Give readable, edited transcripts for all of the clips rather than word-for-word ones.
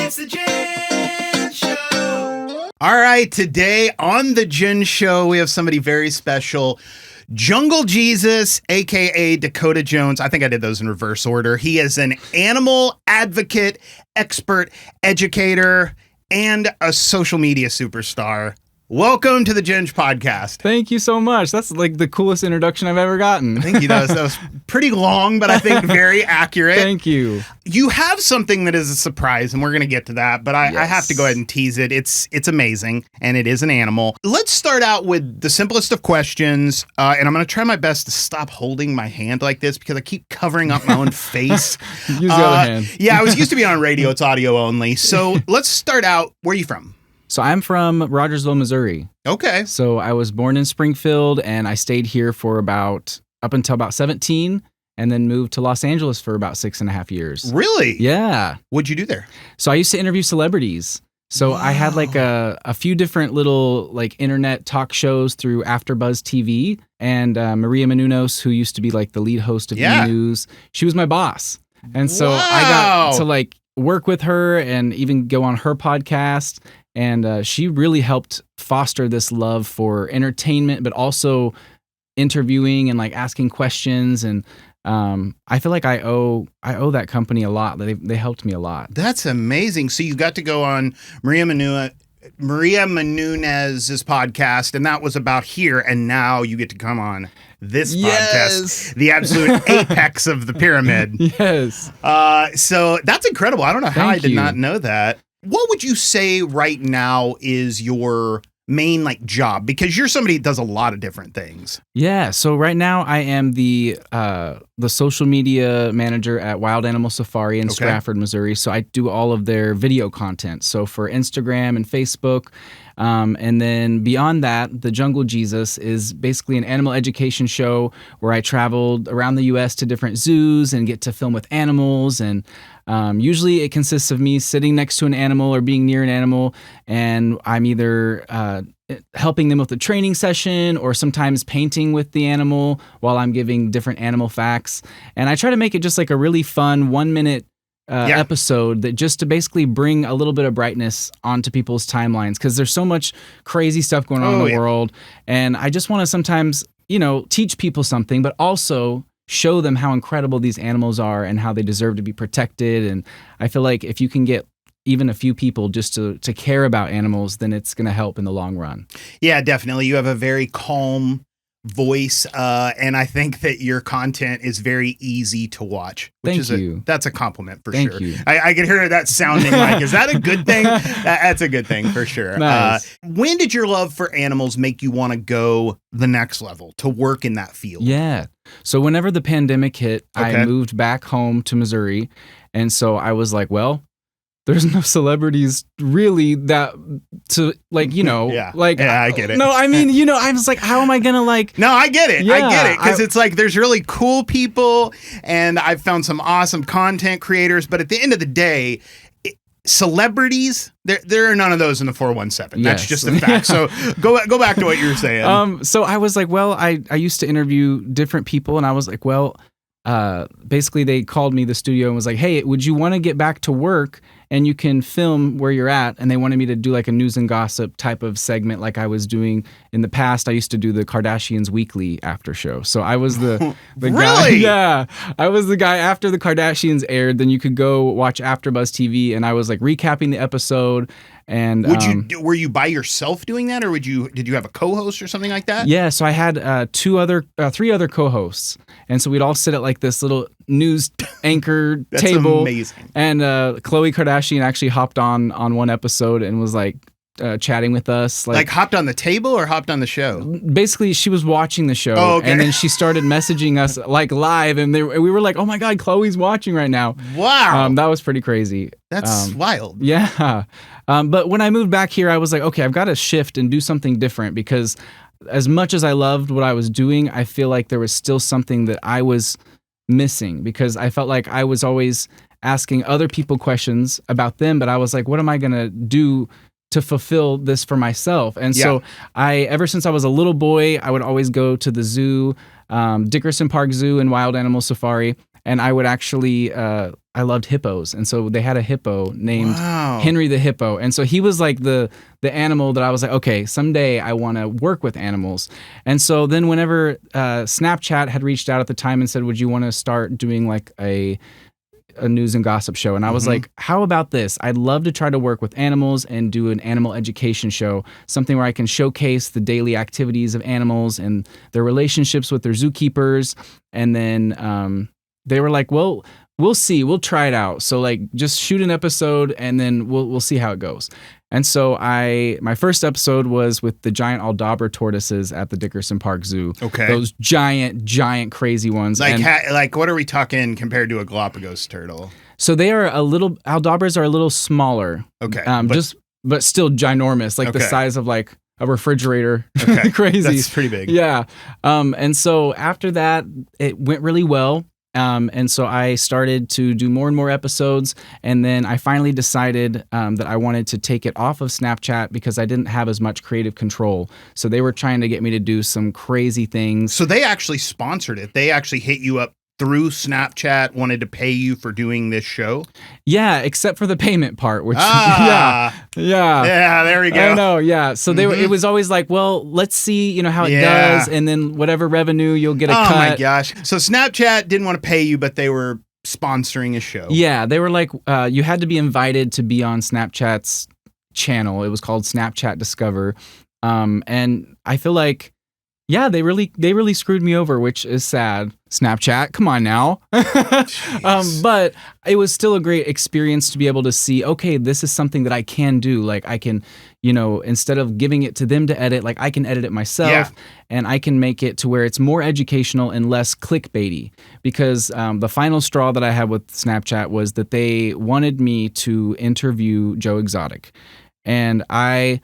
It's the Jen Show. All right, today on the Jen Show, we have somebody very special. Jungle Jesus, aka Dakota Jones. I think I did those in reverse order. He is an animal advocate, expert, educator, and a social media superstar. Welcome to the Ginge Podcast. Thank you so much. That's like the coolest introduction I've ever gotten. Thank you. That was pretty long, but I think very accurate. Thank you. You have something that is a surprise, and we're going to get to that, but I have to go ahead and tease it. It's amazing, and it is an animal. Let's start out with the simplest of questions, and I'm going to try my best to stop holding my hand like this because I keep covering up my own face. Use the other hand. Yeah, I was used to be on radio. It's audio only. So let's start out. Where are you from? So I'm from Rogersville, Missouri. Okay. So I was born in Springfield, and I stayed here for up until about 17, and then moved to Los Angeles for about 6.5 years. Really? Yeah. What'd you do there? So I used to interview celebrities. So I had like a few different little like internet talk shows through AfterBuzz TV, and Maria Menounos, who used to be like the lead host of E! News, she was my boss. And so I got to like work with her and even go on her podcast. And she really helped foster this love for entertainment, but also interviewing and like asking questions. And I feel like I owe that company a lot. They helped me a lot. That's amazing. So you got to go on Maria Menounos' podcast, and that was about here. And now you get to come on this podcast, the absolute apex of the pyramid. Yes. So that's incredible. I don't know how I did you. not know that. What would you say right now is your main like job? Because you're somebody that does a lot of different things. Yeah. So right now I am the social media manager at Wild Animal Safari in Stratford, Missouri. So I do all of their video content. So for Instagram and Facebook. And then beyond that, the Jungle Jesus is basically an animal education show where I traveled around the U.S. to different zoos and get to film with animals. And usually it consists of me sitting next to an animal or being near an animal, and I'm either helping them with a training session or sometimes painting with the animal while I'm giving different animal facts. And I try to make it just like a really fun 1-minute episode that just to basically bring a little bit of brightness onto people's timelines, because there's so much crazy stuff going on in the world. And I just want to sometimes, teach people something, but also show them how incredible these animals are and how they deserve to be protected. And I feel like if you can get even a few people just to care about animals, then it's going to help in the long run. Yeah, definitely. You have a very calm voice, and I think that your content is very easy to watch. Thank you. That's a compliment for Thank sure. you. I can hear that sounding like, is that a good thing? That's a good thing for sure. Nice. When did your love for animals make you want to go the next level, to work in that field? Yeah. So whenever the pandemic hit, I moved back home to Missouri. And so I was like, well, there's no celebrities really that to like, I get it. No, I mean, I was like, how am I going to like. No, I get it. Yeah, I get it. Because it's like there's really cool people, and I've found some awesome content creators. But at the end of the day, celebrities, there are none of those in the 417. That's just a fact. So go back to what you were saying. So I was like, well, I used to interview different people, and I was like, well, basically they called me the studio and was like, hey, would you want to get back to work and you can film where you're at? And they wanted me to do like a news and gossip type of segment like I was doing in the past. I used to do the Kardashians Weekly after show. So I was the guy. Really? Yeah. I was the guy after the Kardashians aired. Then you could go watch AfterBuzz TV, and I was like recapping the episode. And were you by yourself doing that, or did you have a co-host or something like that? Yeah, so I had three other co-hosts, and so we'd all sit at like this little news anchor table. Amazing. And Khloe Kardashian actually hopped on one episode and was like chatting with us. Like hopped on the table or hopped on the show? Basically, she was watching the show, and then she started messaging us like live, and we were like, "Oh my God, Khloe's watching right now!" Wow, that was pretty crazy. That's wild. Yeah, but when I moved back here, I was like, okay, I've got to shift and do something different, because as much as I loved what I was doing, I feel like there was still something that I was missing, because I felt like I was always asking other people questions about them, but I was like, what am I gonna do to fulfill this for myself? And so ever since I was a little boy, I would always go to the zoo, Dickerson Park Zoo and Wild Animal Safari, and I would actually I loved hippos, and so they had a hippo named Henry the hippo, and so he was like the animal that I was like, okay, someday I want to work with animals. And so then whenever Snapchat had reached out at the time and said, would you want to start doing like a news and gossip show? And I was like, how about this? I'd love to try to work with animals and do an animal education show, something where I can showcase the daily activities of animals and their relationships with their zookeepers. And then they were like, well, we'll see. We'll try it out. So like just shoot an episode and then we'll see how it goes. And so my first episode was with the giant Aldabra tortoises at the Dickerson Park Zoo. Okay. Those giant crazy ones. Like, And like what are we talking compared to a Galapagos turtle? so they are Aldabras are a little smaller. Okay. But still ginormous, like the Okay. size of like a refrigerator. Okay. Crazy. That's pretty big. Yeah. And so after that, it went really well. And so I started to do more and more episodes. And then I finally decided that I wanted to take it off of Snapchat because I didn't have as much creative control. So they were trying to get me to do some crazy things. So they actually sponsored it. They actually hit you up through Snapchat, wanted to pay you for doing this show. Yeah, except for the payment part, which, yeah. yeah. There we go. I know, yeah. So it was always like, well, let's see, how it does, and then whatever revenue you'll get a cut. Oh my gosh. So Snapchat didn't want to pay you, but they were sponsoring a show. Yeah, they were like, you had to be invited to be on Snapchat's channel. It was called Snapchat Discover. And I feel like, yeah, they really screwed me over, which is sad. Snapchat, come on now. But it was still a great experience to be able to see, okay, this is something that I can do. Like I can, instead of giving it to them to edit, like I can edit it myself and I can make it to where it's more educational and less clickbaity. Because the final straw that I had with Snapchat was that they wanted me to interview Joe Exotic. And I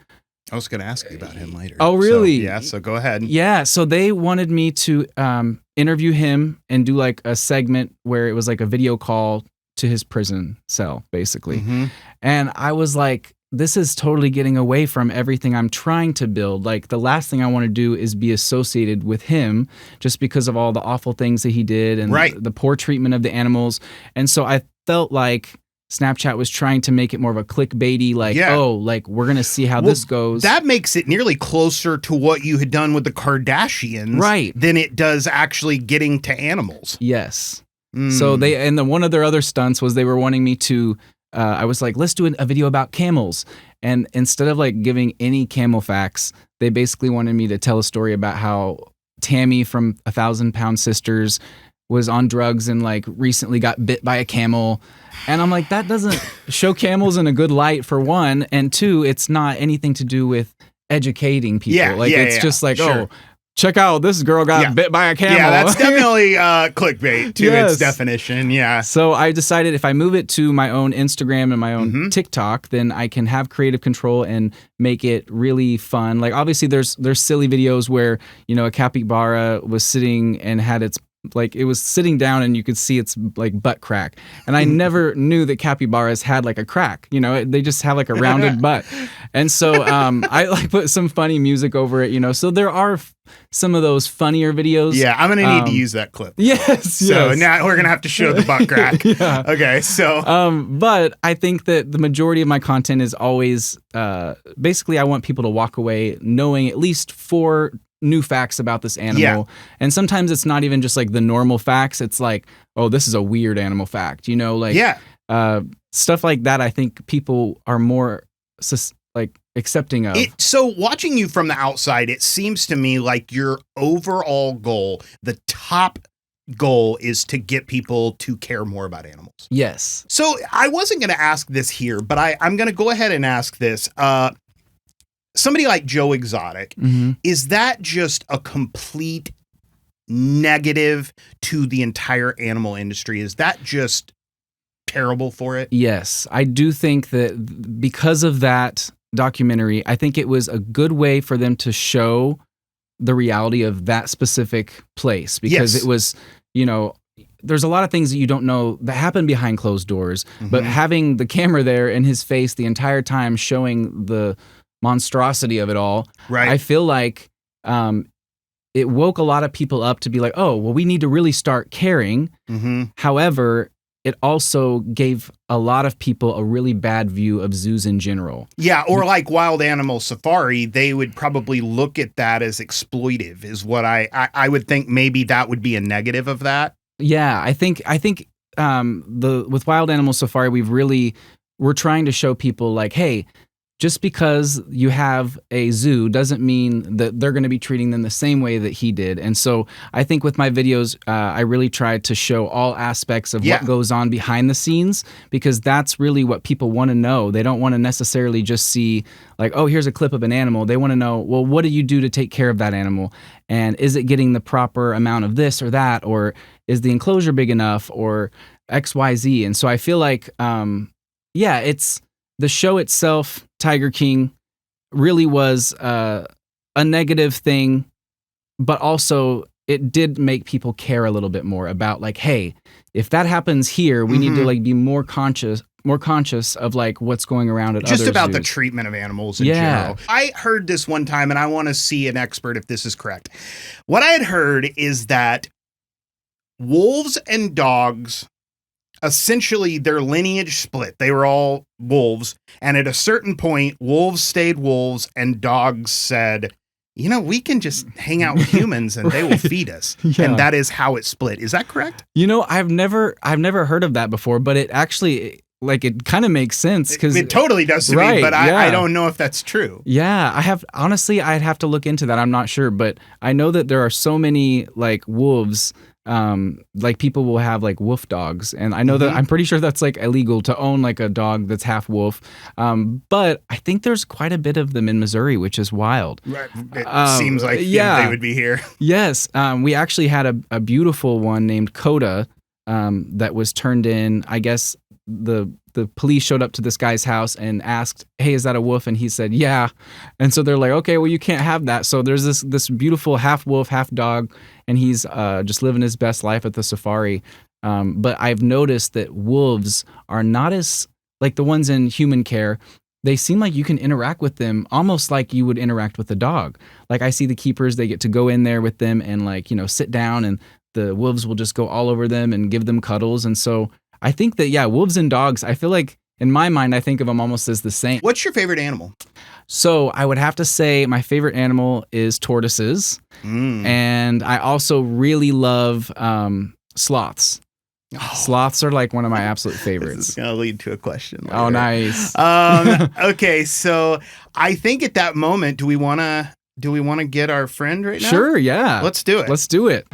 was going to ask you about him later. Oh, really? So go ahead. Yeah, so they wanted me to interview him and do like a segment where it was like a video call to his prison cell, basically. And I was like, this is totally getting away from everything I'm trying to build. Like the last thing I want to do is be associated with him just because of all the awful things that he did and the poor treatment of the animals. And so I felt like Snapchat was trying to make it more of a clickbaity, like, we're going to see how this goes. That makes it nearly closer to what you had done with the Kardashians than it does actually getting to animals. Yes. So one of their other stunts was they were wanting me to, I was like, let's do a video about camels. And instead of like giving any camel facts, they basically wanted me to tell a story about how Tammy from 1,000 Pound Sisters was on drugs and like recently got bit by a camel. And I'm like, that doesn't show camels in a good light, for one. And two, it's not anything to do with educating people. It's just like, oh, check out, this girl got bit by a camel. Yeah, that's definitely clickbait to its definition. Yeah. So I decided if I move it to my own Instagram and my own TikTok, then I can have creative control and make it really fun. Like obviously there's silly videos where, a capybara was sitting and had its like it was sitting down and you could see its like butt crack. And I never knew that capybaras had like a crack, they just have like a rounded butt. And so I like put some funny music over it, so there are some of those funnier videos. Yeah, I'm going to need to use that clip. Yes. So now we're going to have to show the butt crack. Okay, so. But I think that the majority of my content is always, basically I want people to walk away knowing at least 4 new facts about this animal. And sometimes it's not even just like the normal facts. It's like, oh, this is a weird animal fact, stuff like that. I think people are more accepting of. So watching you from the outside, it seems to me like your overall goal, the top goal, is to get people to care more about animals. Yes. So I wasn't going to ask this here, but I'm going to go ahead and ask this. Somebody like Joe Exotic, is that just a complete negative to the entire animal industry? Is that just terrible for it? Yes. I do think that because of that documentary, I think it was a good way for them to show the reality of that specific place, because it was, there's a lot of things that you don't know that happen behind closed doors, but having the camera there in his face the entire time showing the monstrosity of it all, I feel like it woke a lot of people up to be like, oh, well, we need to really start caring. Mm-hmm. However, it also gave a lot of people a really bad view of zoos in general. Yeah, or like Wild Animal Safari, they would probably look at that as exploitive, is what I would think. Maybe that would be a negative of that. Yeah, I think with Wild Animal Safari, we're trying to show people like, hey, just because you have a zoo doesn't mean that they're going to be treating them the same way that he did. And so I think with my videos, I really tried to show all aspects of what goes on behind the scenes, because that's really what people want to know. They don't want to necessarily just see like, oh, here's a clip of an animal. They want to know, well, what do you do to take care of that animal? And is it getting the proper amount of this or that? Or is the enclosure big enough? Or X, Y, Z? And so I feel like, it's the show itself, Tiger King, really was a negative thing, but also it did make people care a little bit more about like, hey, if that happens here, we need to like be more conscious of like what's going around at just other about zoos. the treatment of animals in general. I heard this one time, and I want to see an expert if this is correct. What I had heard is that wolves and dogs, essentially their lineage split. They were all wolves. And at a certain point, wolves stayed wolves and dogs said, you know, we can just hang out with humans and they will feed us. Yeah. And that is how it split. Is that correct? You know, I've never heard of that before, but it actually, like, it kind of makes sense because it totally does to me, but I don't know if that's true. Yeah, I'd have to look into that. I'm not sure, but I know that there are so many like wolves. Like people will have like wolf dogs, and I know that I'm pretty sure that's like illegal to own like a dog that's half wolf. But I think there's quite a bit of them in Missouri, which is wild. Right. It seems like they would be here. Yes. We actually had a beautiful one named Coda that was turned in. I guess the police showed up to this guy's house and asked, hey, is that a wolf? And he said, yeah. And so they're like, okay, well, you can't have that. So there's this beautiful half wolf, half dog, and he's just living his best life at the safari. But I've noticed that wolves are not as, like the ones in human care, they seem like you can interact with them almost like you would interact with a dog. Like I see the keepers, they get to go in there with them and like, you know, sit down, and the wolves will just go all over them and give them cuddles. And so I think that, yeah, wolves and dogs, I feel like in my mind, I think of them almost as the same. What's your favorite animal? So I would have to say my favorite animal is tortoises. And I also really love sloths. Oh. Sloths are like one of my absolute favorites. This is going to lead to a question later. Oh, nice. Okay, so I think at that moment, do we want to get our friend right now? Sure, yeah. Let's do it. Let's do it.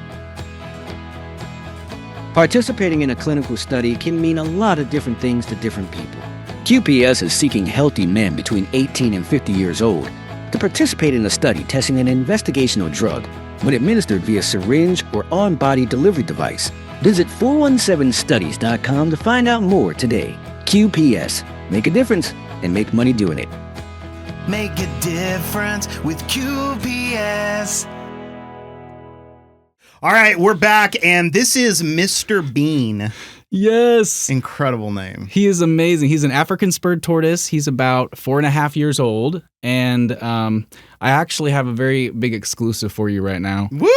Participating in a clinical study can mean a lot of different things to different people. QPS is seeking healthy men between 18 and 50 years old to participate in a study testing an investigational drug when administered via syringe or on-body delivery device. Visit 417studies.com to find out more today. QPS. Make a difference and make money doing it. Make a difference with QPS. All right, we're back, and this is Mr. Bean. Yes. Incredible name. He is amazing. He's an African spurred tortoise. He's about 4.5 years old. And I actually have a very big exclusive for you right now. Woo!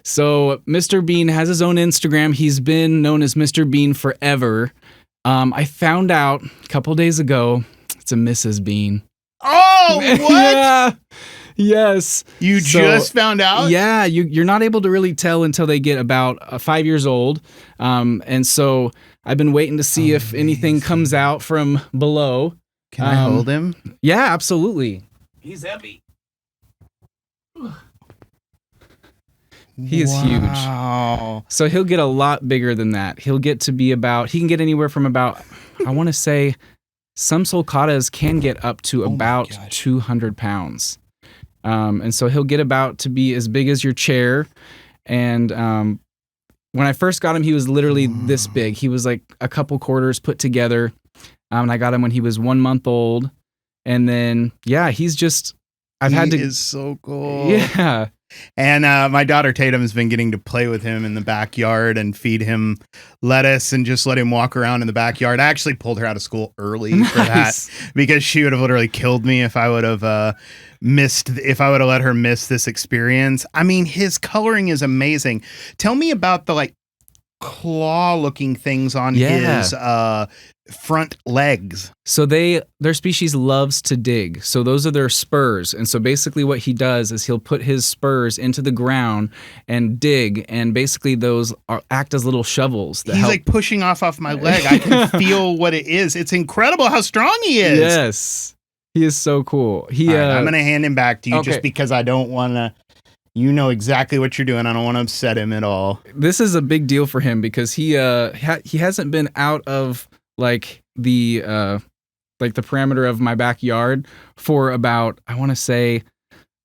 So Mr. Bean has his own Instagram. He's been known as Mr. Bean forever. I found out a couple days ago it's a Mrs. Bean. Oh, what? Yeah. Yes. You just found out? Yeah, you're not able to really tell until they get about 5 years old. And so I've been waiting to see if anything comes out from below. Can I hold him? Yeah, absolutely. He's heavy. He is huge. Wow. So he'll get a lot bigger than that. He can get anywhere from about, I want to say, some sulcatas can get up to about 200 pounds. And so he'll get about to be as big as your chair. And when I first got him, he was literally this big. He was like a couple quarters put together. And I got him when he was 1 month old. And then, yeah, he's just, he is so cool. Yeah. And my daughter Tatum has been getting to play with him in the backyard and feed him lettuce and just let him walk around in the backyard. I actually pulled her out of school early for that because she would have literally killed me if I would have let her miss this experience. I mean, his coloring is amazing. Tell me about the like claw looking things on his front legs. So their species loves to dig. So those are their spurs. And so basically what he does is he'll put his spurs into the ground and dig. And basically those act as little shovels. He's like pushing off my leg. I can feel what it is. It's incredible how strong he is. Yes. He is so cool. Right, I'm going to hand him back to you just because I don't want to. You know exactly what you're doing. I don't want to upset him at all. This is a big deal for him because he hasn't been out of like the parameter of my backyard for about, I want to say,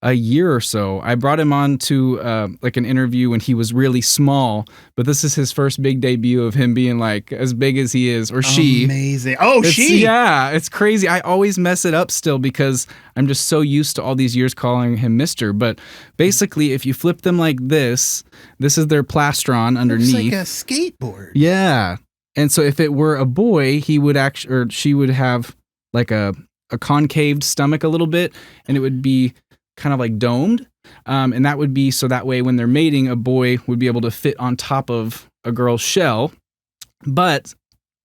a year or so. I brought him on to like an interview when he was really small, but this is his first big debut of him being like as big as he is, or she. Amazing. Oh, she. Yeah, it's crazy. I always mess it up still because I'm just so used to all these years calling him Mr. But basically, if you flip them like this is their plastron underneath. It's like a skateboard. Yeah. And so if it were a boy, he would actually, or she would have like a concaved stomach a little bit, and it would be kind of like domed. And that would be so that way when they're mating, a boy would be able to fit on top of a girl's shell. But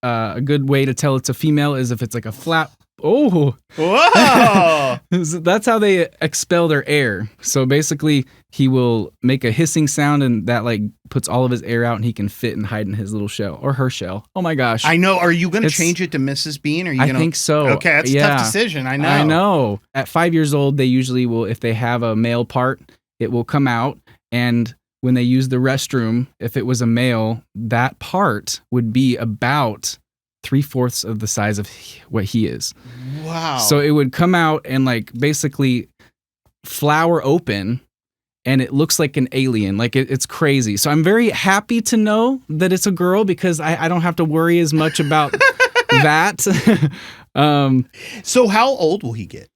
a good way to tell it's a female is if it's like a flat. Oh, whoa! That's how they expel their air. So basically, he will make a hissing sound, and that like puts all of his air out, and he can fit and hide in his little shell or her shell. Oh my gosh! I know. Are you going to change it to Mrs. Bean? Or are you I think so. Okay, that's a tough decision. I know. I know. At 5 years old, they usually will, if they have a male part, it will come out, and when they use the restroom, if it was a male, that part would be about 3/4 of the size of what he is. Wow. So it would come out and like basically flower open, and it looks like an alien. Like it's crazy. So I'm very happy to know that it's a girl because I don't have to worry as much about that. So how old will he get?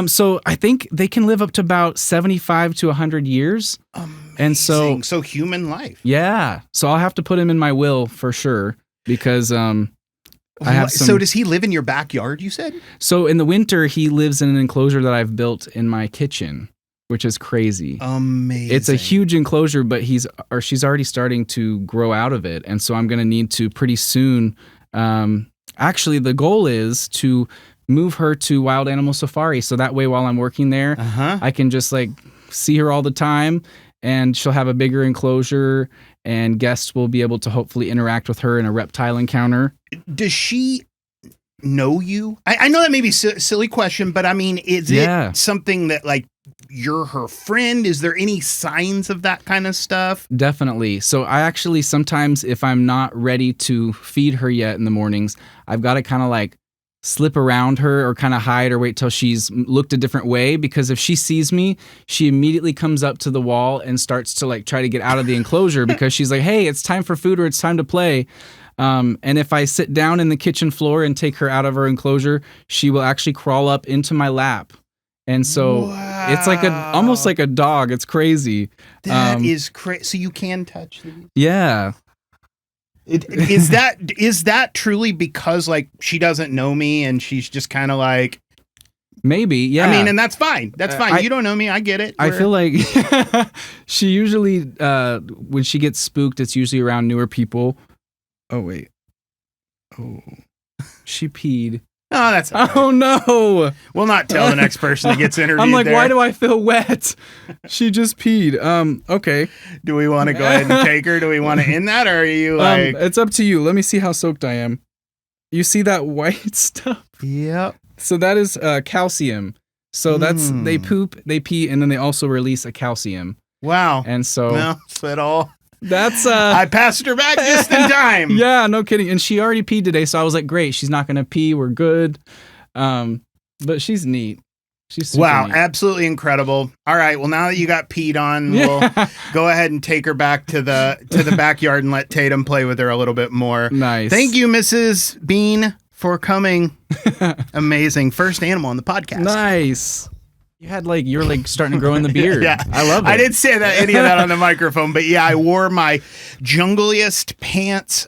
So I think they can live up to about 75 to 100 years. Amazing. And so human life. Yeah. So I'll have to put him in my will for sure because So does he live in your backyard, you said? So in the winter, he lives in an enclosure that I've built in my kitchen, which is crazy. Amazing. It's a huge enclosure, but she's already starting to grow out of it. And so I'm going to need to pretty soon. Actually, the goal is to move her to Wild Animal Safari. So that way, while I'm working there, I can just like see her all the time, and she'll have a bigger enclosure, and guests will be able to hopefully interact with her in a reptile encounter. Does she know you? I know that may be a silly question, but I mean, is it something that like you're her friend? Is there any signs of that kind of stuff? Definitely. So I actually sometimes, if I'm not ready to feed her yet in the mornings, I've got to kind of like slip around her or kind of hide or wait till she's looked a different way, because if she sees me, she immediately comes up to the wall and starts to like try to get out of the enclosure because she's like, hey, it's time for food or it's time to play. And if I sit down in the kitchen floor and take her out of her enclosure, she will actually crawl up into my lap. And so it's like almost like a dog. It's crazy. That is crazy. So you can touch these? Yeah. Is that truly because like she doesn't know me and she's just kind of like, maybe, yeah. I mean, and that's fine. That's fine. You don't know me. I get it. I feel like she usually, when she gets spooked, it's usually around newer people. Oh, wait. Oh, she peed. Oh, that's all right. Oh, no. We'll not tell the next person that gets interviewed. I'm like, there. why do I feel wet? She just peed. Okay. Do we want to go ahead and take her? Do we want to end that? Or are you like... It's up to you. Let me see how soaked I am. You see that white stuff? Yep. So that is calcium. So that's, they poop, they pee, and then they also release a calcium. Wow. And so... Well, that's it all. That's I passed her back just in time. Yeah, no kidding. And she already peed today, so I was like, great, she's not gonna pee, we're good. But she's neat. She's super neat. Absolutely incredible. All right, well, now that you got peed on, we'll go ahead and take her back to the backyard and let Tatum play with her a little bit more. Nice. Thank you, Mrs. Bean, for coming. Amazing. First animal on the podcast. Nice. You're like starting to grow in the beard. Yeah. I love it. I didn't say any of that on the microphone, but yeah, I wore my Jungliest Pants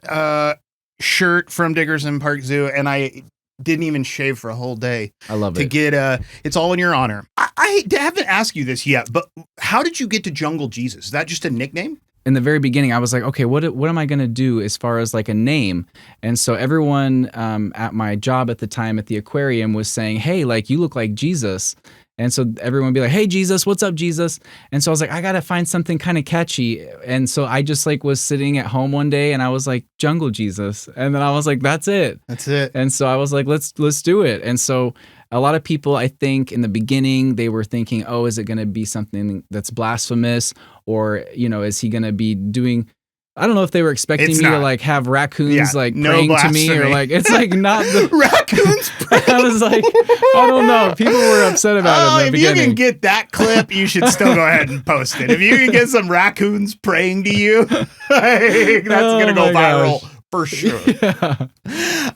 shirt from Dickerson Park Zoo, and I didn't even shave for a whole day. I love to it. get it's all in your honor. I haven't asked you this yet, but how did you get to Jungle Jesus? Is that just a nickname? In the very beginning, I was like, okay, what am I going to do as far as like a name? And so everyone at my job at the time at the aquarium was saying, hey, like you look like Jesus. And so everyone would be like, hey, Jesus, what's up, Jesus? And so I was like, I got to find something kind of catchy. And so I just like was sitting at home one day and I was like, Jungle Jesus. And then I was like, that's it. That's it. And so I was like, let's do it. And so a lot of people, I think in the beginning, they were thinking, oh, is it going to be something that's blasphemous? Or, is he going to be doing, I don't know if they were expecting It's me to not. like have raccoons like no praying to me or blasphemy. like, it's like not the, Raccoons praying. I was like, I don't know. People were upset about it in the if you beginning. can get that clip, you should still go ahead and post it. If you can get some raccoons praying to you, that's going to go my viral gosh. for sure. Yeah,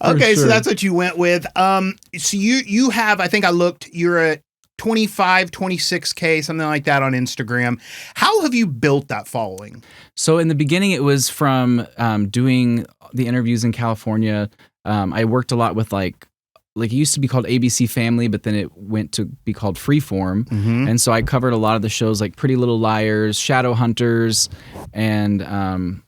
Okay, so sure. that's what you went with. So you have, I think I looked, you're at 25, 26K, something like that on Instagram. How have you built that following? So in the beginning, it was from doing the interviews in California. I worked a lot with like it used to be called ABC Family, but then it went to be called Freeform. Mm-hmm. And so I covered a lot of the shows like Pretty Little Liars, Shadow Hunters, and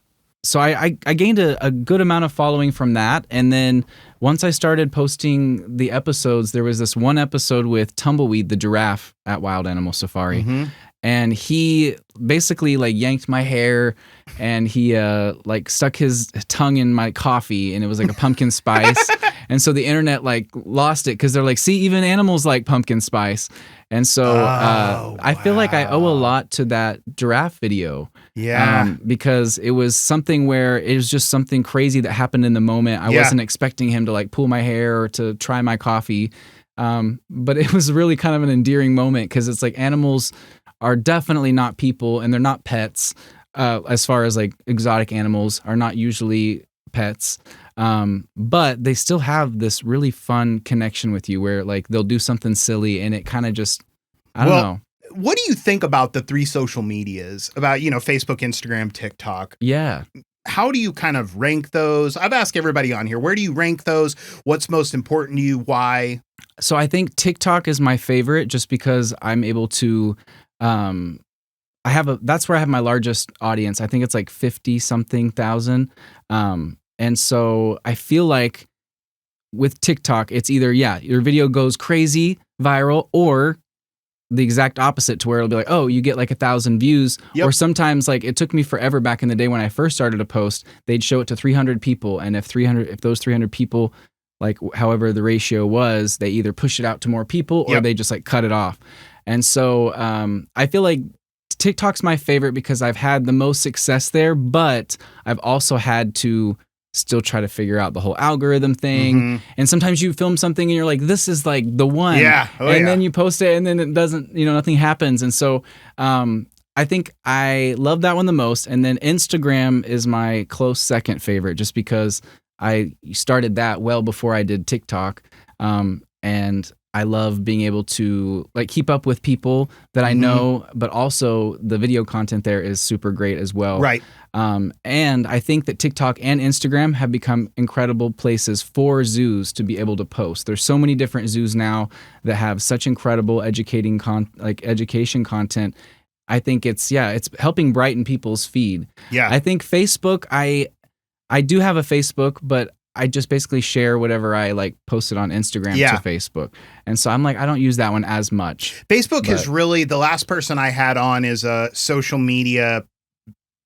so I gained a good amount of following from that. And then once I started posting the episodes, there was this one episode with Tumbleweed, the giraffe at Wild Animal Safari. Mm-hmm. And he basically like yanked my hair and he like stuck his tongue in my coffee and it was like a pumpkin spice. And so the internet like lost it because they're like, see, even animals like pumpkin spice. And so I feel like I owe a lot to that giraffe video. Yeah. Because it was something where it was just something crazy that happened in the moment. I wasn't expecting him to like pull my hair or to try my coffee. But it was really kind of an endearing moment because it's like animals are definitely not people and they're not pets. As far as like exotic animals are not usually pets. But they still have this really fun connection with you where like they'll do something silly and it kind of just, I don't know. What do you think about the three social medias, about, Facebook, Instagram, TikTok? Yeah. How do you kind of rank those? I've asked everybody on here, where do you rank those? What's most important to you? Why? So I think TikTok is my favorite just because I'm able to, that's where I have my largest audience. I think it's like 50 something thousand. And so I feel like with TikTok, it's either, your video goes crazy viral or the exact opposite to where it'll be like, oh, you get like 1,000 views. Yep. Or sometimes like it took me forever back in the day when I first started to post, they'd show it to 300 people. And if those 300 people, like however the ratio was, they either push it out to more people or they just like cut it off. And so I feel like TikTok's my favorite because I've had the most success there, but I've also had to still try to figure out the whole algorithm thing. Mm-hmm. And sometimes you film something and you're like, this is like the one. Yeah. And then you post it and then it doesn't, nothing happens. And so I think I love that one the most. And then Instagram is my close second favorite just because I started that well before I did TikTok. And I love being able to like keep up with people that I know, but also the video content there is super great as well. Right. And I think that TikTok and Instagram have become incredible places for zoos to be able to post. There's so many different zoos now that have such incredible education content. I think it's helping brighten people's feed. Yeah. I think Facebook, I do have a Facebook, but I just basically share whatever I like posted on Instagram to Facebook. And so I'm like, I don't use that one as much. Facebook is really, the last person I had on is a social media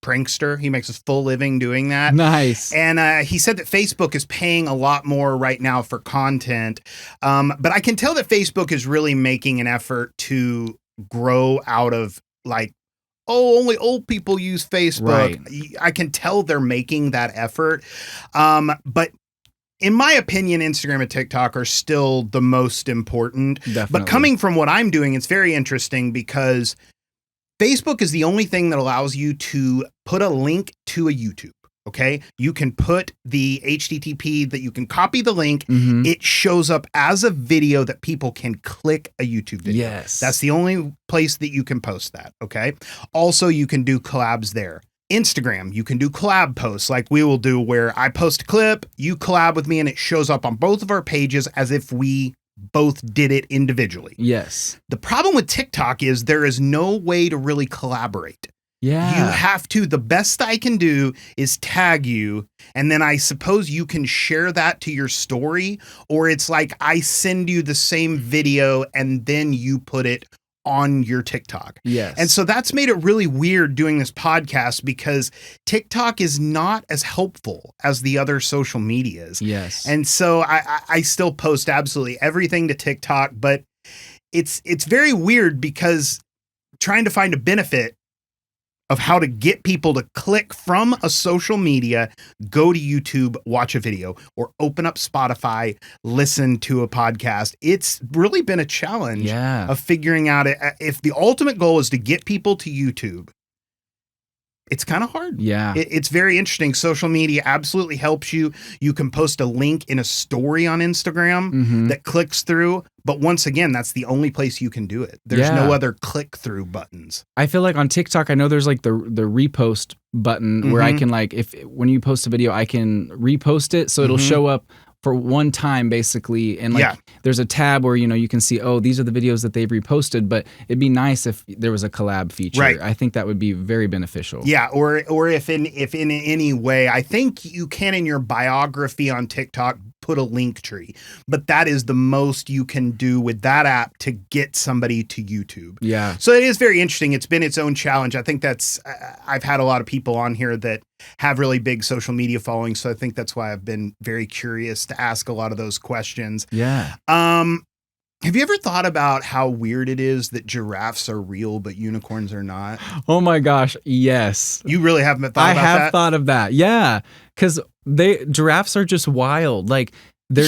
prankster. He makes his full living doing that. Nice. And he said that Facebook is paying a lot more right now for content. But I can tell that Facebook is really making an effort to grow out of like, oh, only old people use Facebook. Right. I can tell they're making that effort. But in my opinion, Instagram and TikTok are still the most important. Definitely. But coming from what I'm doing, it's very interesting because Facebook is the only thing that allows you to put a link to a YouTube. Okay. You can put the HTTP that you can copy the link. Mhm. It shows up as a video that people can click a YouTube video. Yes. That's the only place that you can post that. Okay. Also, you can do collabs there. Instagram, you can do collab posts like we will do, where I post a clip, you collab with me, and it shows up on both of our pages as if we both did it individually. Yes. The problem with TikTok is there is no way to really collaborate. Yeah. You have to, the best I can do is tag you, and then I suppose you can share that to your story, or it's like I send you the same video and then you put it on your TikTok. Yes. And so that's made it really weird doing this podcast, because TikTok is not as helpful as the other social medias. Yes. And so I still post absolutely everything to TikTok, but it's very weird because trying to find a benefit of how to get people to click from a social media, go to YouTube, watch a video, or open up Spotify, listen to a podcast. It's really been a challenge Yeah. of figuring out if the ultimate goal is to get people to YouTube. It's kind of hard. Yeah. It's very interesting. Social media absolutely helps you. You can post a link in a story on Instagram Mhm. that clicks through. But once again, that's the only place you can do it. There's Yeah. no other click through buttons. I feel like on TikTok, I know there's like the repost button where I Mhm. can like, when you post a video, I can repost it. So it'll Mhm. show up for one time basically. And like, Yeah. there's a tab where, you can see, oh, these are the videos that they've reposted, but it'd be nice if there was a collab feature. Right. I think that would be very beneficial. Yeah, or if in any way, I think you can in your biography on TikTok put a link tree, but that is the most you can do with that app to get somebody to YouTube. Yeah. So it is very interesting. It's been its own challenge. I think that's, I've had a lot of people on here that have really big social media followings. So I think that's why I've been very curious to ask a lot of those questions. Yeah. Have you ever thought about how weird it is that giraffes are real, but unicorns are not? Oh my gosh. Yes. You really haven't thought I about have that? thought of that. Yeah. Because giraffes are just wild. Like they're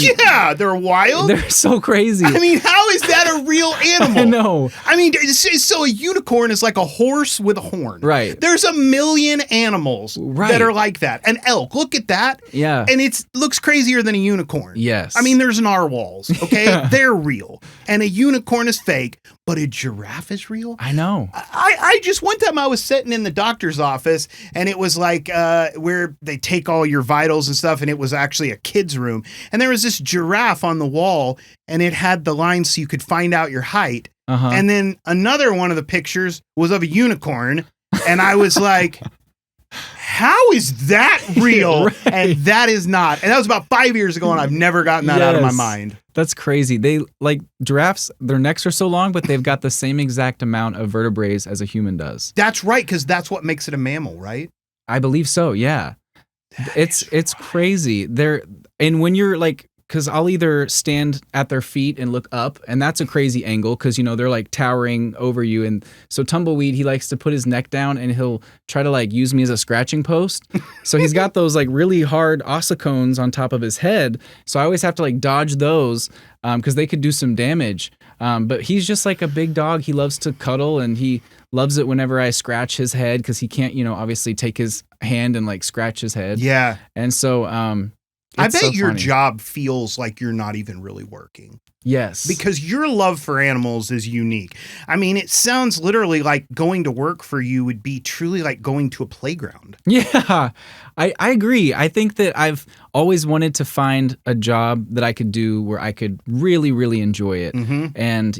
They're wild. they're so crazy. I mean, how is that a real animal? I know. I mean, so a unicorn is like a horse with a horn. Right. There's a million animals Right. that are like that. An elk, look at that. Yeah. And it looks crazier than a unicorn. Yes. I mean, there's narwhals, okay? They're real. And a unicorn is fake, but a giraffe is real? I know. I just, one time I was sitting in the doctor's office, and it was like where they take all your vitals and stuff, and it was actually a kid's room. And there was this giraffe on the wall, and it had the lines so you could find out your height. Uh-huh. And then another one of the pictures was of a unicorn, and I was like, how is that real? Right. And that is not. And that was about 5 years ago, and I've never gotten that out of my Yes. mind. That's crazy. They like giraffes, their necks are so long, but they've got the same exact amount of vertebrae as a human does. That's right, because that's what makes it a mammal, right? I believe so, yeah. It's crazy. And when you're like, because I'll either stand at their feet and look up, and that's a crazy angle because they're like towering over you. And so Tumbleweed, he likes to put his neck down and he'll try to like use me as a scratching post. So he's got those like really hard ossicones on top of his head. So I always have to like dodge those because they could do some damage. But he's just like a big dog. He loves to cuddle, and he loves it whenever I scratch his head because he can't, obviously take his hand and like scratch his head. Yeah. And so, I it's bet so your funny. job feels like you're not even really working, Yes. because your love for animals is unique. I mean, it sounds literally like going to work for you would be truly like going to a playground. Yeah, I agree. I think that I've always wanted to find a job that I could do where I could really, really enjoy it. Mm-hmm. And,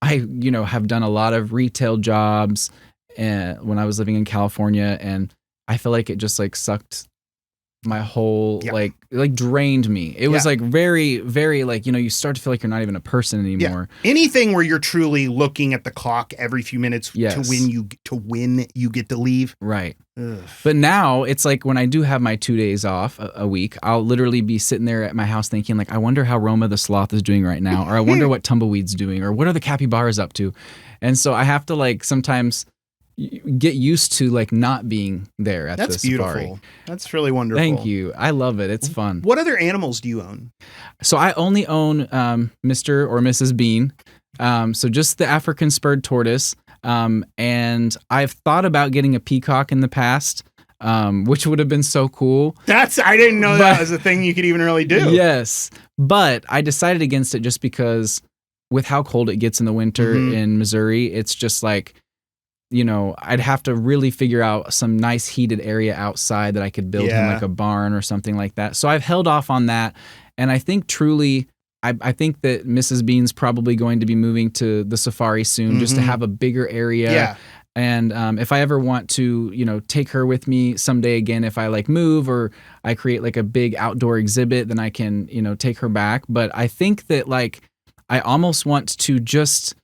I, have done a lot of retail jobs when I was living in California, and I feel like it just like sucked my whole Yeah. like drained me. It was Yeah. like very, very like, you start to feel like you're not even a person anymore. Anything where you're truly looking at the clock every few minutes Yes. to when you get to leave. Right. Ugh. But now it's like when I do have my 2 days off a week, I'll literally be sitting there at my house thinking like, I wonder how Roma the sloth is doing right now, or I wonder what Tumbleweed's doing, or what are the capybaras up to? And so I have to like sometimes get used to like not being there at That's the beautiful. safari. That's really wonderful. Thank you. I love it. It's fun. What other animals do you own? So I only own Mr. or Mrs. Bean. So just the African spurred tortoise. And I've thought about getting a peacock in the past. which would have been so cool. I didn't know that was a thing you could even really do. Yes. But I decided against it just because with how cold it gets in the winter in Missouri, it's just like, I'd have to really figure out some nice heated area outside that I could build him like a barn or something like that. So I've held off on that. And I think truly, I think that Mrs. Bean's probably going to be moving to the safari soon just to have a bigger area. Yeah. And if I ever want to, take her with me someday again, if I like move or I create like a big outdoor exhibit, then I can, take her back. But I think that like, I almost want to just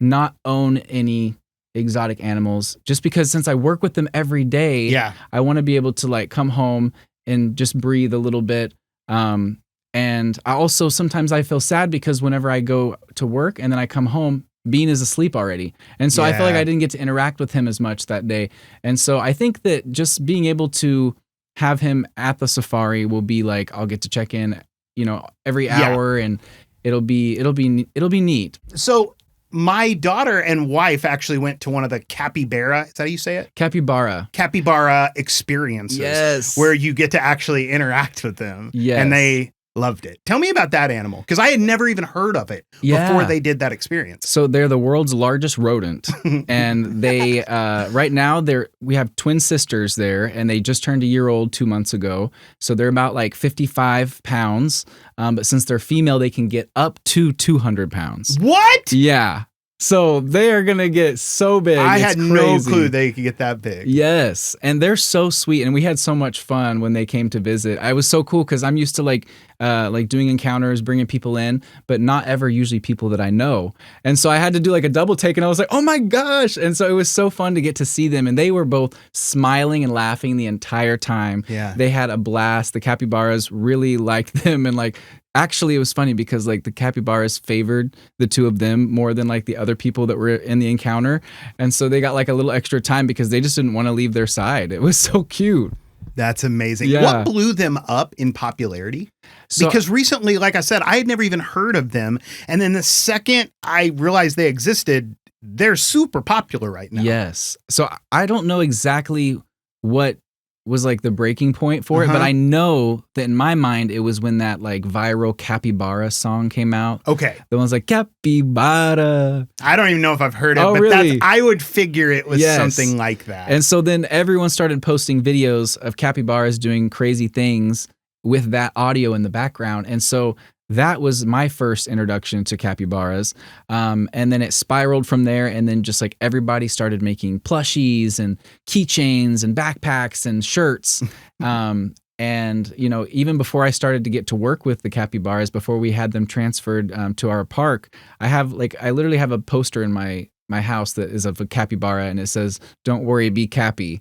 not own any exotic animals just because since I work with them every day, I want to be able to like come home and just breathe a little bit. And I also, sometimes I feel sad because whenever I go to work and then I come home, Bean is asleep already. And so I feel like I didn't get to interact with him as much that day. And so I think that just being able to have him at the safari will be like, I'll get to check in, every hour and it'll be neat. So my daughter and wife actually went to one of the capybara, is that how you say it? Capybara experiences. Yes. Where you get to actually interact with them. Yes. And they loved it. Tell me about that animal, because I had never even heard of it before they did that experience. So they're the world's largest rodent, and they right now we have twin sisters there, and they just turned a year old 2 months ago. So they're about like 55 pounds, but since they're female, they can get up to 200 pounds. What? Yeah. So they are going to get so big. I it's had crazy. no clue they could get that big. Yes. And they're so sweet. And we had so much fun when they came to visit. I was so cool because I'm used to like doing encounters, bringing people in, but not ever usually people that I know. And so I had to do like a double take and I was like, oh my gosh. And so it was so fun to get to see them. And they were both smiling and laughing the entire time. Yeah. They had a blast. The capybaras really liked them. And like, actually, it was funny because like the capybaras favored the two of them more than like the other people that were in the encounter. And so they got like a little extra time because they just didn't want to leave their side. It was so cute. That's amazing. Yeah. What blew them up in popularity? Because recently, like I said, I had never even heard of them. And then the second I realized they existed, they're super popular right now. Yes. So I don't know exactly what was like the breaking point for it, but I know that in my mind it was when that like viral capybara song came out. Okay. The one's like capybara. I don't even know if I've heard it, but really? I would figure it was something like that. And so then everyone started posting videos of capybaras doing crazy things with that audio in the background. And so that was my first introduction to capybaras. And then it spiraled from there. And then just like everybody started making plushies and keychains and backpacks and shirts. And, even before I started to get to work with the capybaras, before we had them transferred to our park, I literally have a poster in my house that is of a capybara and it says, "Don't worry, be cappy."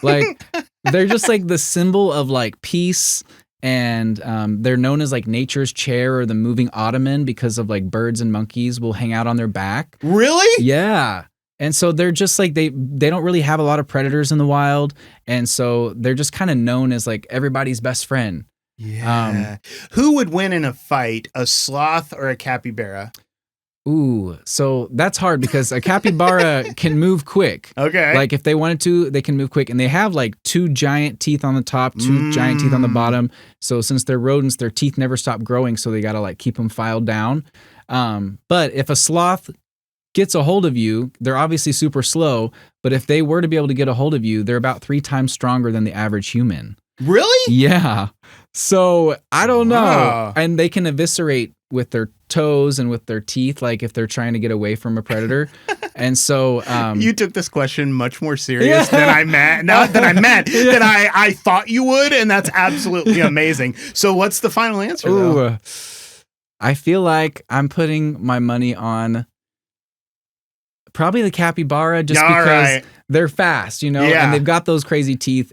Like, they're just like the symbol of like peace. And they're known as like nature's chair or the moving ottoman because of like birds and monkeys will hang out on their back. Really? Yeah. And so they're just like, they don't really have a lot of predators in the wild. And so they're just kind of known as like everybody's best friend. Yeah. Who would win in a fight, a sloth or a capybara? Ooh, so that's hard because a capybara can move quick. Okay. Like if they wanted to, they can move quick. And they have like two giant teeth on the top, two giant teeth on the bottom. So since they're rodents, their teeth never stop growing. So they got to like keep them filed down. But if a sloth gets a hold of you, they're obviously super slow. But if they were to be able to get a hold of you, they're about 3 times stronger than the average human. Really? Yeah. So I don't know. Wow. And they can eviscerate with their toes and with their teeth, like if they're trying to get away from a predator. And so you took this question much more serious than I meant. Not that I meant that I thought you would, and that's absolutely amazing. So what's the final answer? Though? I feel like I'm putting my money on probably the capybara just because they're fast, and they've got those crazy teeth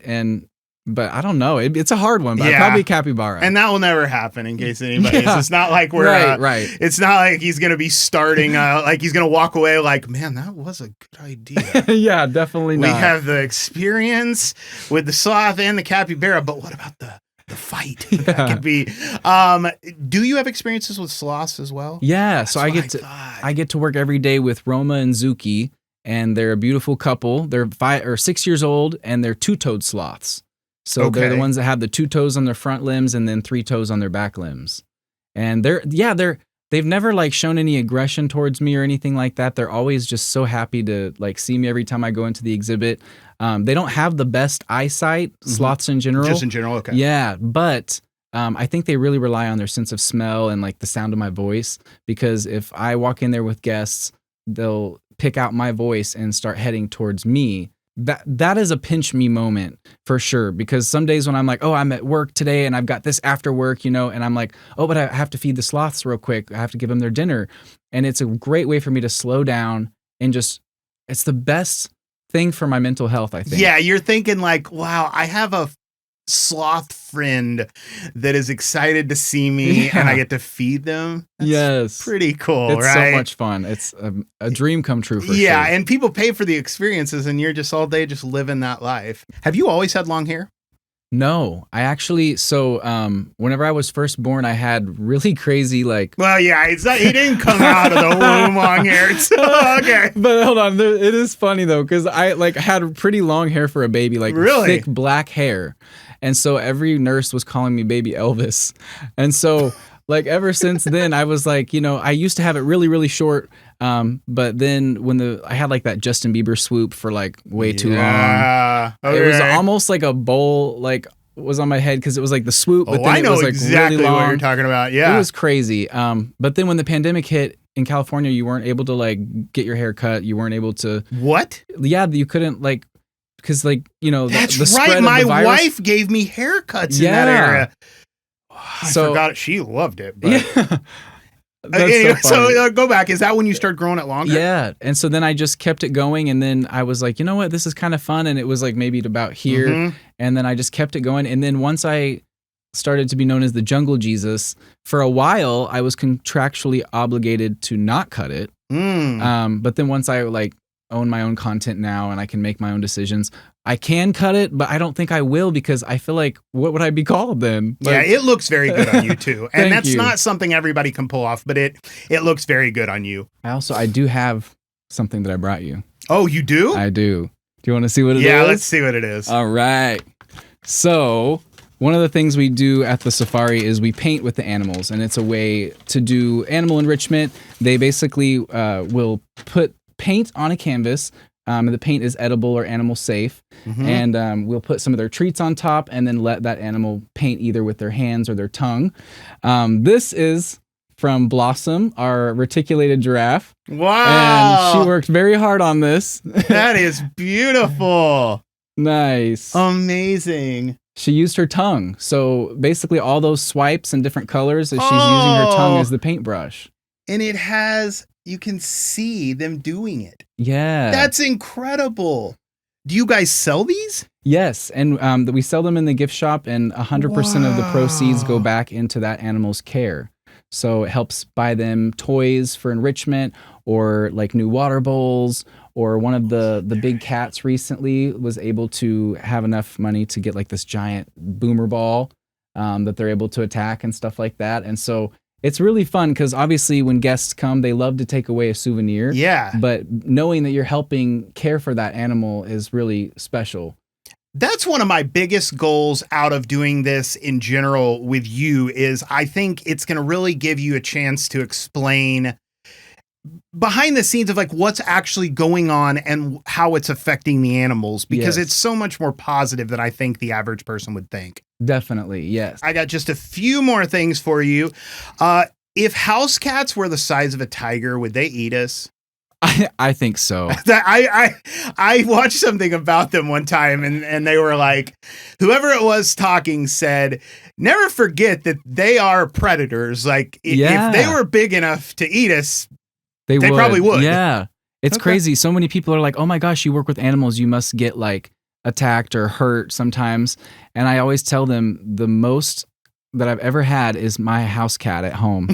but I don't know. It's a hard one, but probably capybara. And that will never happen in case anybody is. It's not like we're... Right. It's not like he's going to be starting, like he's going to walk away like, man, that was a good idea. Yeah, definitely not. We have the experience with the sloth and the capybara, but what about the fight? That could be... do you have experiences with sloths as well? Yeah, so I get to work every day with Roma and Zuki. and they're a beautiful couple. They're 5 or 6 years old, and they're two-toed sloths. So they're the Okay. ones that have the 2 toes on their front limbs and then 3 toes on their back limbs. And they've never like shown any aggression towards me or anything like that. They're always just so happy to like see me every time I go into the exhibit. They don't have the best eyesight, sloths in general. Just in general, okay. Yeah, but I think they really rely on their sense of smell and like the sound of my voice, because if I walk in there with guests, they'll pick out my voice and start heading towards me. That is a pinch me moment for sure, because some days when I'm like, oh, I'm at work today and I've got this after work, and I'm like, oh, but I have to feed the sloths real quick. I have to give them their dinner. And it's a great way for me to slow down and it's the best thing for my mental health, I think. Yeah, you're thinking like, wow, I have a sloth friend that is excited to see me and I get to feed them. That's Yes. pretty cool, It's right? so much fun. It's a dream come true for Yeah, sure. and people pay for the experiences and you're just all day just living that life. Have you always had long hair? No, I actually, whenever I was first born, I had really crazy like. Well, yeah, he didn't come out of the womb long haired. So, okay. But hold on, it is funny though, because I like had pretty long hair for a baby, like Really? thick black hair, and so every nurse was calling me Baby Elvis, and so like ever since then, I was like, I used to have it really really short, but then when I had like that Justin Bieber swoop for like way too long. Yeah. It was okay. almost like a bowl, like was on my head because it was like the swoop, but Oh, then I it know was like exactly really long. what you're talking about. Yeah. It was crazy. But then when the pandemic hit in California, you weren't able to like get your hair cut. You weren't able to. What? Yeah, you couldn't like because like That's the spread right. of My the virus. wife gave me haircuts in that Yeah. area. Oh, I So- forgot it. She loved it. But Yeah. That's anyway, so funny. go back. Is that when you start growing it longer? Yeah, and so then I just kept it going, and then I was like, you know what, this is kind of fun, and it was like maybe about here, Mhm. and then I just kept it going, and then once I started to be known as the Jungle Jesus, for a while I was contractually obligated to not cut it, but then once I like own my own content now and I can make my own decisions, I can cut it, but I don't think I will, because I feel like what would I be called then? Yeah, Like, it looks very good on you too. And Thank that's you. not something everybody can pull off, but it looks very good on you. I do have something that I brought you. Oh, you do? I do. Do you want to see what it is? Yeah, let's see what it is. All right. So, one of the things we do at the safari is we paint with the animals, and it's a way to do animal enrichment. They basically will put paint on a canvas. And the paint is edible or animal safe. Mhm. And we'll put some of their treats on top and then let that animal paint either with their hands or their tongue. This is from Blossom, our reticulated giraffe. Wow. And she worked very hard on this. That is beautiful. Nice. Amazing. She used her tongue. So basically all those swipes and different colors, she's using her tongue as the paintbrush. And it has, you can see them doing it. Yeah. That's incredible. Do you guys sell these? Yes. And we sell them in the gift shop, and 100% of the proceeds go Wow. back into that animal's care. So it helps buy them toys for enrichment, or like new water bowls, or one of the big cats recently was able to have enough money to get like this giant boomer ball that they're able to attack and stuff like that. And so it's really fun because obviously when guests come, they love to take away a souvenir. Yeah. But knowing that you're helping care for that animal is really special. That's one of my biggest goals out of doing this in general with you is I think it's going to really give you a chance to explain behind the scenes of like what's actually going on and how it's affecting the animals, because Yes. it's so much more positive than I think the average person would think. Definitely, yes. I got just a few more things for you. If house cats were the size of a tiger, would they eat us? I think so. I watched something about them one time, and they were like, whoever it was talking said, never forget that they are predators. Like Yeah. if they were big enough to eat us, They probably would. Yeah. It's Okay. crazy. So many people are like, oh my gosh, you work with animals. You must get like attacked or hurt sometimes. And I always tell them the most that I've ever had is my house cat at home.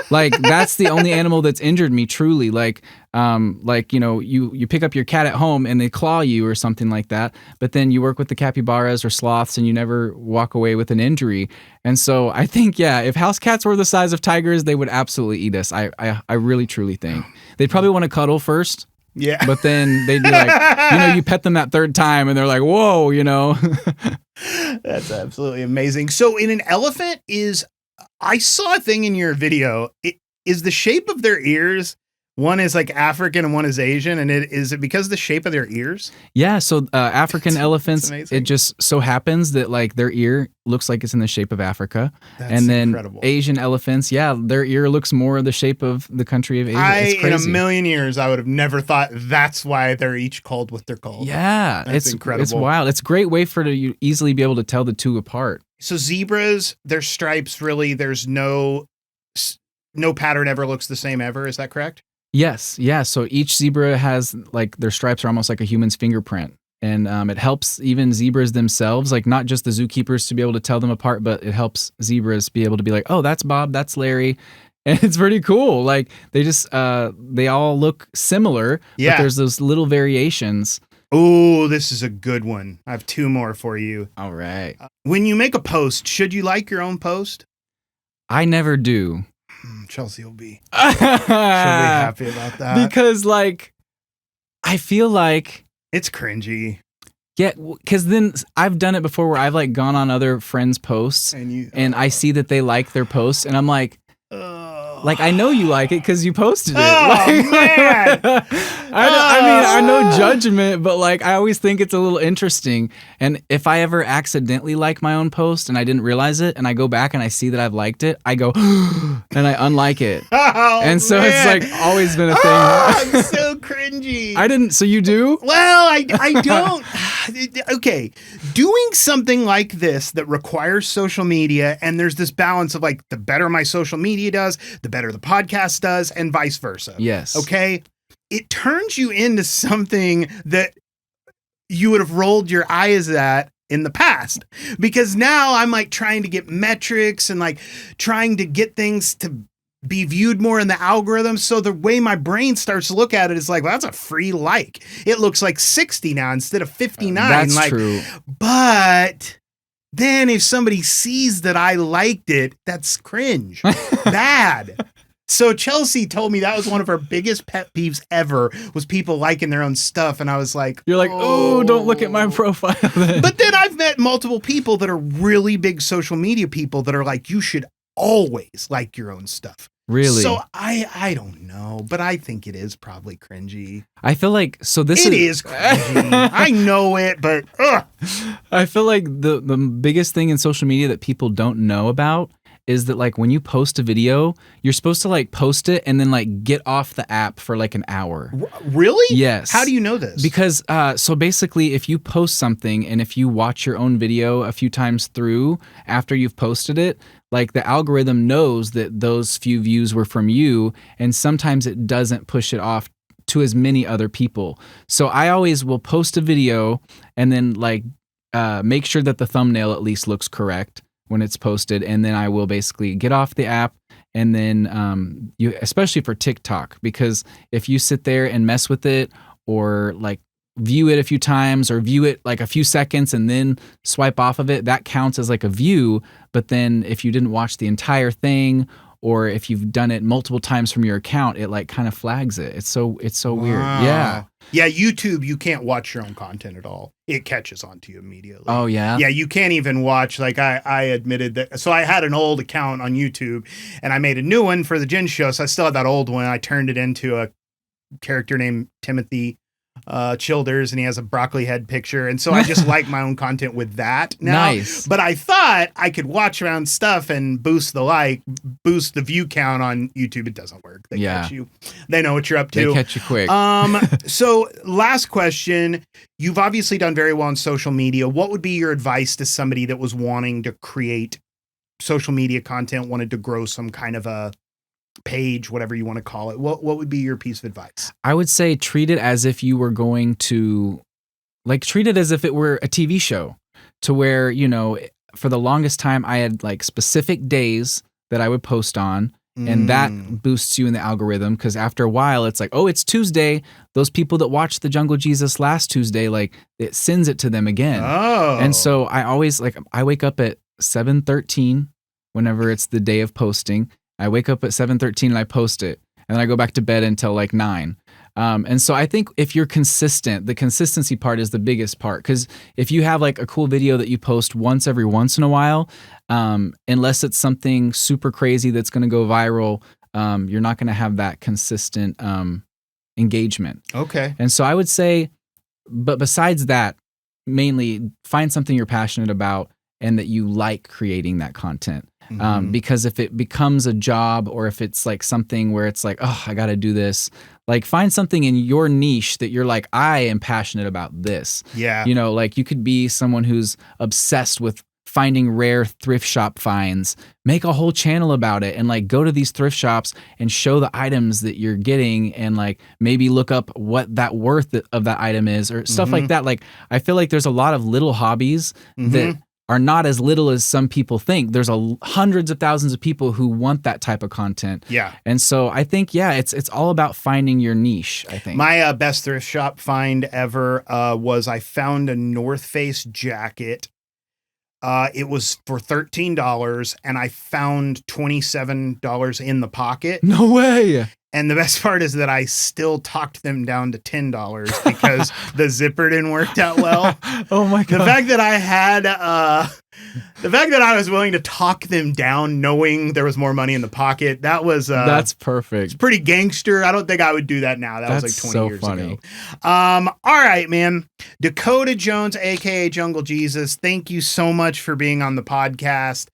Like that's the only animal that's injured me truly. Like you pick up your cat at home and they claw you or something like that, but then you work with the capybaras or sloths and you never walk away with an injury. And so I think, if house cats were the size of tigers, they would absolutely eat us. I really truly think they'd probably want to cuddle first. Yeah. But then they'd be like, you pet them that third time and they're like, whoa, That's absolutely amazing. So in an elephant I saw a thing in your video. Is the shape of their ears, one is like African and one is Asian, and is it because of the shape of their ears? Yeah, so African elephants, amazing. it just so happens that like their ear looks like it's in the shape of Africa. That's and then incredible. Asian elephants, yeah, their ear looks more the shape of the country of Asia. It's In a crazy. million years, I would have never thought that's why they're each called what they're called. Yeah, That's it's incredible. It's wild. It's a great way for you easily be able to tell the two apart. So zebras, their stripes really, there's no pattern ever looks the same ever. Is that correct? Yes, yeah. So each zebra has like their stripes are almost like a human's fingerprint. And it helps even zebras themselves, like not just the zookeepers to be able to tell them apart, but it helps zebras be able to be like, oh, that's Bob, that's Larry. And it's pretty cool. Like they just, they all look similar, Yeah. but there's those little variations. Oh, this is a good one. I have two more for you. All right. When you make a post, should you like your own post? I never do. Chelsea will be happy about that. Because like, I feel like, It's cringy. yeah, because then I've done it before where I've like gone on other friends' posts and I see that they like their posts and I'm like I know you like it because you posted it. Man. I know judgment, but like I always think it's a little interesting. And if I ever accidentally like my own post and I didn't realize it, and I go back and I see that I've liked it, I go and I unlike it. And so it's like always been a thing. I'm so cringy. I didn't. So you do? Well, I don't. Okay. Doing something like this that requires social media, and there's this balance of like the better my social media does, the better the podcast does, and vice versa. Yes. Okay. It turns you into something that you would have rolled your eyes at in the past, because now I'm like trying to get metrics and like trying to get things to be viewed more in the algorithm. So the way my brain starts to look at it is like, well, that's a free like. It looks like 60 now instead of 59. That's like, true. But then if somebody sees that I liked it, that's cringe. Bad. So Chelsea told me that was one of her biggest pet peeves ever, was people liking their own stuff. And I was like, You're like, oh, don't look at my profile. But then I've met multiple people that are really big social media people that are like, you should always like your own stuff. Really? So I don't know, but I think it is probably cringy. I feel like It is cringy. I know it, but I feel like the biggest thing in social media that people don't know about is that like when you post a video, you're supposed to like post it and then like get off the app for like an hour. Really? Yes. How do you know this? Because so basically if you post something and if you watch your own video a few times through after you've posted it, like the algorithm knows that those few views were from you, and sometimes it doesn't push it off to as many other people. So I always will post a video and then like make sure that the thumbnail at least looks correct when it's posted, and then I will basically get off the app. And then you, especially for TikTok, because if you sit there and mess with it or like view it a few times or view it like a few seconds and then swipe off of it, that counts as like a view. But then if you didn't watch the entire thing, or if you've done it multiple times from your account, it like kind of flags it. It's so weird. Yeah. Yeah, YouTube, you can't watch your own content at all. It catches on to you immediately. Oh, yeah? Yeah, you can't even watch, like I admitted that. So I had an old account on YouTube and I made a new one for the Gin Show. So I still had that old one. I turned it into a character named Timothy Childers, and he has a broccoli head picture. And so I just like my own content with that now. Nice. But I thought I could watch around stuff and boost the view count on YouTube. It doesn't work. They catch you. They know what you're up to. They catch you quick. So last question. You've obviously done very well on social media. What would be your advice to somebody that was wanting to create social media content, wanted to grow some kind of a page, whatever you want to call it? What would be your piece of advice? I would say treat it as if you were going to, like, treat it as if it were a TV show, to where, you know, for the longest time I had like specific days that I would post on, and that boosts you in the algorithm, because after a while it's like, oh, it's Tuesday. Those people that watched the Jungle Jesus last Tuesday, like it sends it to them again. Oh. And so I always like, I wake up at 7:13 whenever it's the day of posting. I wake up at 7:13 and I post it, and then I go back to bed until like 9. And so I think if you're consistent, the consistency part is the biggest part. Because if you have like a cool video that you post every once in a while, unless it's something super crazy that's going to go viral, you're not going to have that consistent engagement. Okay. And so I would say, but besides that, mainly find something you're passionate about and that you like creating that content. Because if it becomes a job or if it's like something where it's like, oh, I got to do this, like find something in your niche that you're like, I am passionate about this. Yeah. You know, like you could be someone who's obsessed with finding rare thrift shop finds, make a whole channel about it and like go to these thrift shops and show the items that you're getting and like maybe look up what that worth of that item is or stuff like that. Like I feel like there's a lot of little hobbies that are not as little as some people think. There's hundreds of thousands of people who want that type of content. Yeah. And so I think, yeah, it's all about finding your niche, I think. My best thrift shop find ever was I found a North Face jacket. It was for $13 and I found $27 in the pocket. No way. And the best part is that I still talked them down to $10 because the zipper didn't work out well. Oh my God. The fact that I had, the fact that I was willing to talk them down knowing there was more money in the pocket, that was, that's perfect. pretty gangster. I don't think I would do that now. That was like 20 so years funny. ago. All right, man. Dakota Jones, aka Jungle Jesus, thank you so much for being on the podcast.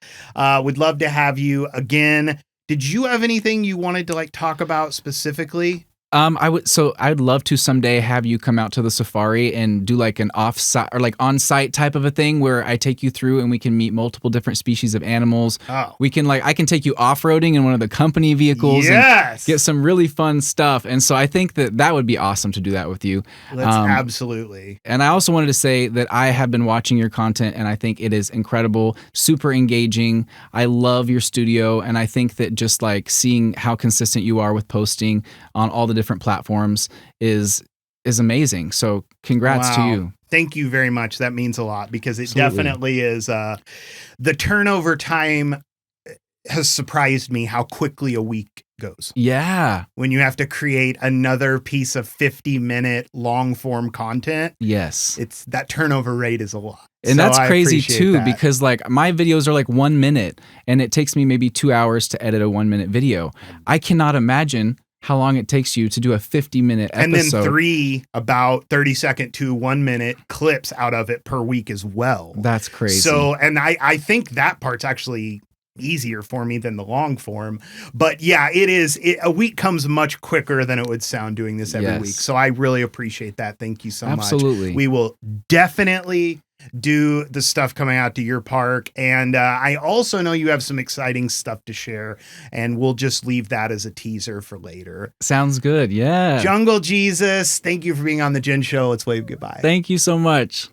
Would love to have you again. Did you have anything you wanted to like talk about specifically? I'd love to someday have you come out to the safari and do like an off-site or like on-site type of a thing where I take you through and we can meet multiple different species of animals. Oh. We can I can take you off-roading in one of the company vehicles Yes. and get some really fun stuff. And so I think that would be awesome to do that with you. Let's absolutely. And I also wanted to say that I have been watching your content and I think it is incredible, super engaging. I love your studio and I think that just like seeing how consistent you are with posting on all the different platforms is amazing. So congrats to you. Thank you very much. That means a lot because it Absolutely. definitely is. The turnover time has surprised me how quickly a week goes. Yeah. When you have to create another piece of 50-minute long form content, Yes. it's that turnover rate is a lot. And So that's I crazy appreciate too, that. because like my videos are like 1 minute and it takes me maybe 2 hours to edit a 1 minute video. I cannot imagine how long it takes you to do a 50-minute episode. And then 3 about 30-second to 1 minute clips out of it per week as well. That's crazy. So, and I think that part's actually easier for me than the long form. But yeah, a week comes much quicker than it would sound doing this every Yes. week. So I really appreciate that. Thank you so much. Absolutely. We will definitely do the stuff coming out to your park. And I also know you have some exciting stuff to share, and we'll just leave that as a teaser for later. Sounds good. Yeah. Jungle Jesus, thank you for being on the Jen Show. Let's wave goodbye. Thank you so much.